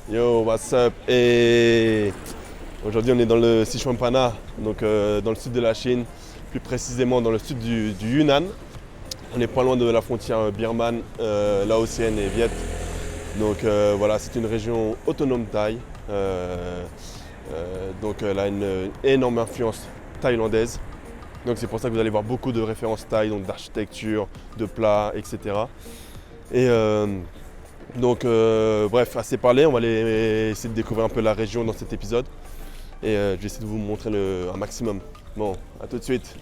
Yo, what's up? Et aujourd'hui, on est dans le Sichuan-Pana, donc dans le sud de la Chine, plus précisément dans le sud du Yunnan. On n'est pas loin de la frontière birmane, laotienne et viet. Donc voilà, c'est une région autonome thaï. Donc elle a une énorme influence thaïlandaise. Donc c'est pour ça que vous allez voir beaucoup de références thaï, donc d'architecture, de plats, etc. Et donc bref, assez parlé, on va aller essayer de découvrir un peu la région dans cet épisode. Et je vais essayer de vous montrer un maximum. Bon, à tout de suite.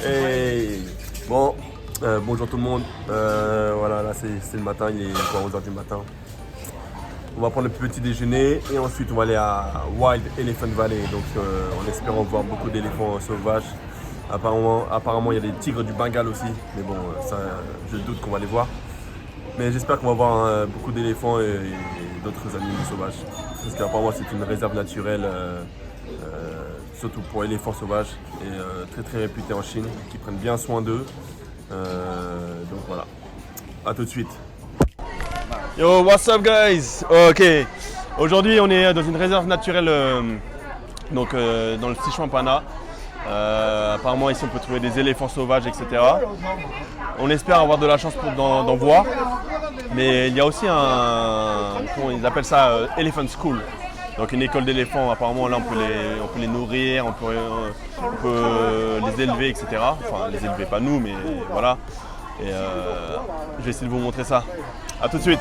Hey. Bon, bonjour tout le monde. Voilà, là c'est le matin, il est 11h du matin. On va prendre le petit déjeuner et ensuite on va aller à Wild Elephant Valley, donc en espérant voir beaucoup d'éléphants sauvages. Apparemment il y a des tigres du Bengale aussi, mais bon, ça je doute qu'on va les voir. Mais j'espère qu'on va voir beaucoup d'éléphants et d'autres animaux sauvages. Parce qu'apparemment c'est une réserve naturelle, surtout pour éléphants sauvages, et très très réputée en Chine, qui prennent bien soin d'eux. Donc voilà, à tout de suite. Yo, what's up guys? Ok, aujourd'hui on est dans une réserve naturelle, dans le Sichuan-Pana. Apparemment ici on peut trouver des éléphants sauvages, etc. On espère avoir de la chance d'en voir. Mais il y a aussi comment ils appellent ça, Elephant School. Donc une école d'éléphants, apparemment là on peut les nourrir, on peut les élever, etc. Enfin les élever, pas nous, mais voilà. Et je vais essayer de vous montrer ça. A tout de suite.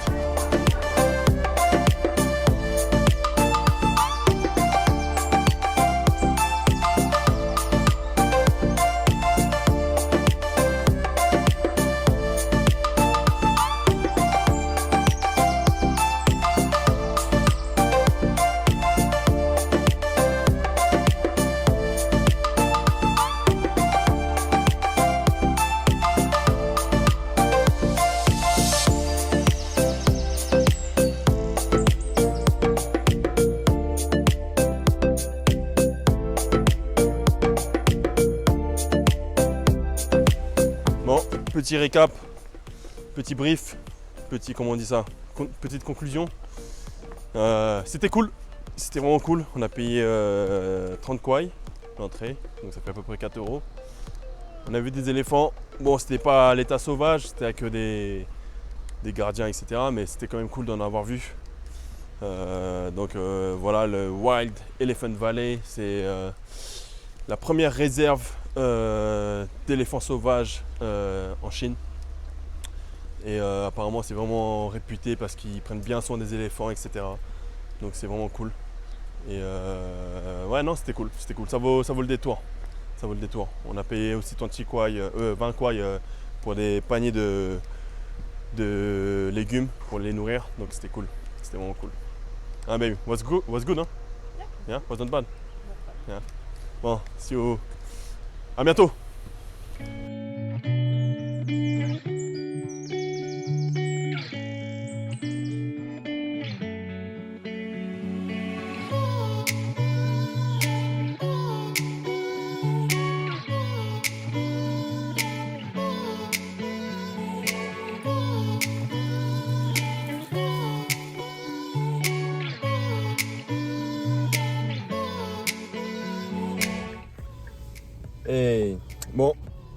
Bon, petit récap, petit brief, comment on dit ça, petite conclusion. C'était cool, c'était vraiment cool. On a payé 30 kwai l'entrée, donc ça fait à peu près 4 €. On a vu des éléphants. Bon, c'était pas à l'état sauvage, c'était avec des gardiens, etc. Mais c'était quand même cool d'en avoir vu. Donc voilà, le Wild Elephant Valley, c'est la première réserve d'éléphants sauvages en Chine. Et apparemment c'est vraiment réputé parce qu'ils prennent bien soin des éléphants, etc. Donc c'est vraiment cool. Et ouais, non, c'était cool, ça vaut le détour. Ça vaut le détour. On a payé aussi 20 kwai pour des paniers de légumes pour les nourrir. Donc c'était cool, c'était vraiment cool. Ah baby, was good, huh? Yeah, was not bad. Yeah. Bon, see you. À bientôt. Et bon,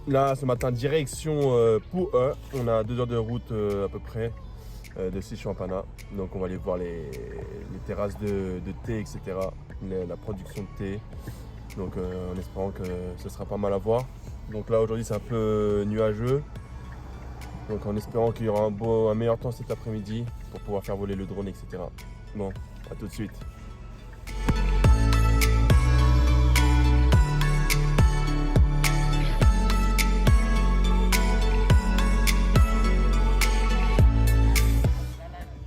là ce matin direction Phu. On a 2 heures de route à peu près de Sichuan-Pana. Donc on va aller voir les terrasses de thé, etc. La production de thé. Donc en espérant que ce sera pas mal à voir. Donc là aujourd'hui c'est un peu nuageux. Donc en espérant qu'il y aura un meilleur temps cet après-midi pour pouvoir faire voler le drone, etc. Bon, à tout de suite.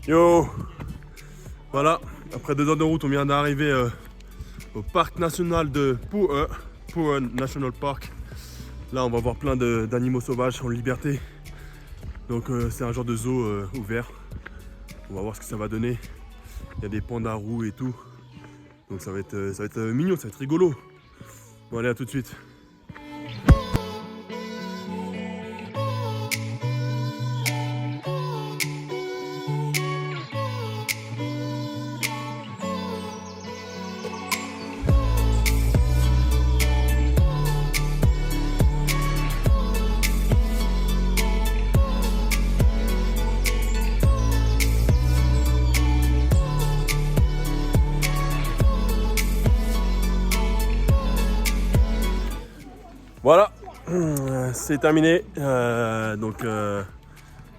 Yo, voilà, après 2 heures de route, on vient d'arriver au parc national de Phuoc National Park. Là, on va voir plein d'animaux sauvages en liberté. Donc c'est un genre de zoo ouvert. On va voir ce que ça va donner. Il y a des pandas roux et tout. Donc ça va être mignon, ça va être rigolo. Bon allez, à tout de suite. Voilà, c'est terminé.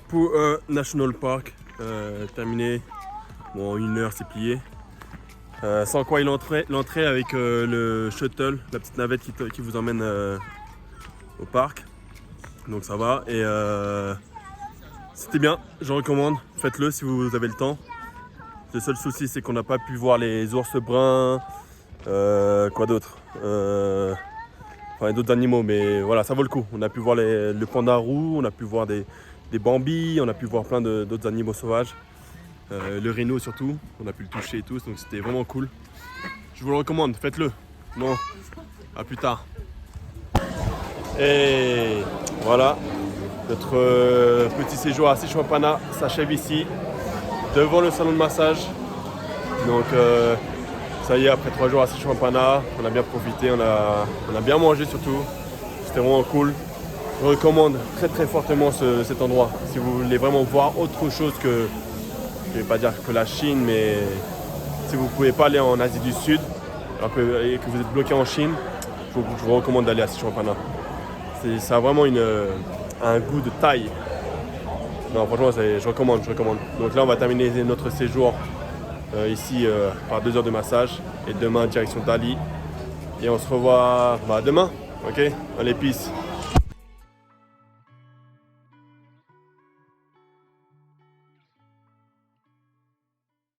Phuoc National Park, terminé. Bon, en 1 heure, c'est plié. Sans quoi l'entrée avec le shuttle, la petite navette qui vous emmène au parc. Donc ça va. Et c'était bien, je recommande. Faites-le si vous avez le temps. Le seul souci, c'est qu'on n'a pas pu voir les ours bruns. Quoi d'autre Enfin, d'autres animaux, mais voilà, ça vaut le coup. On a pu voir le panda roux, on a pu voir des bambis, on a pu voir plein d'autres animaux sauvages. Le rhino surtout, on a pu le toucher et tout, donc c'était vraiment cool. Je vous le recommande, faites-le. Bon, à plus tard. Et voilà, notre petit séjour à Sichuanpana s'achève ici, devant le salon de massage. Donc ça y est, après 3 jours à Sichuanpana, on a bien profité, on a bien mangé surtout. C'était vraiment cool. Je recommande très très fortement cet endroit. Si vous voulez vraiment voir autre chose que, je ne vais pas dire que la Chine, mais si vous ne pouvez pas aller en Asie du Sud, alors et que vous êtes bloqué en Chine, je vous recommande d'aller à Sichuanpana. Ça a vraiment un goût de Thaï. Non, franchement, je recommande. Donc là, on va terminer notre séjour ici par 2 heures de massage. Et demain, direction Dali. Et on se revoit demain. Ok, allez, peace.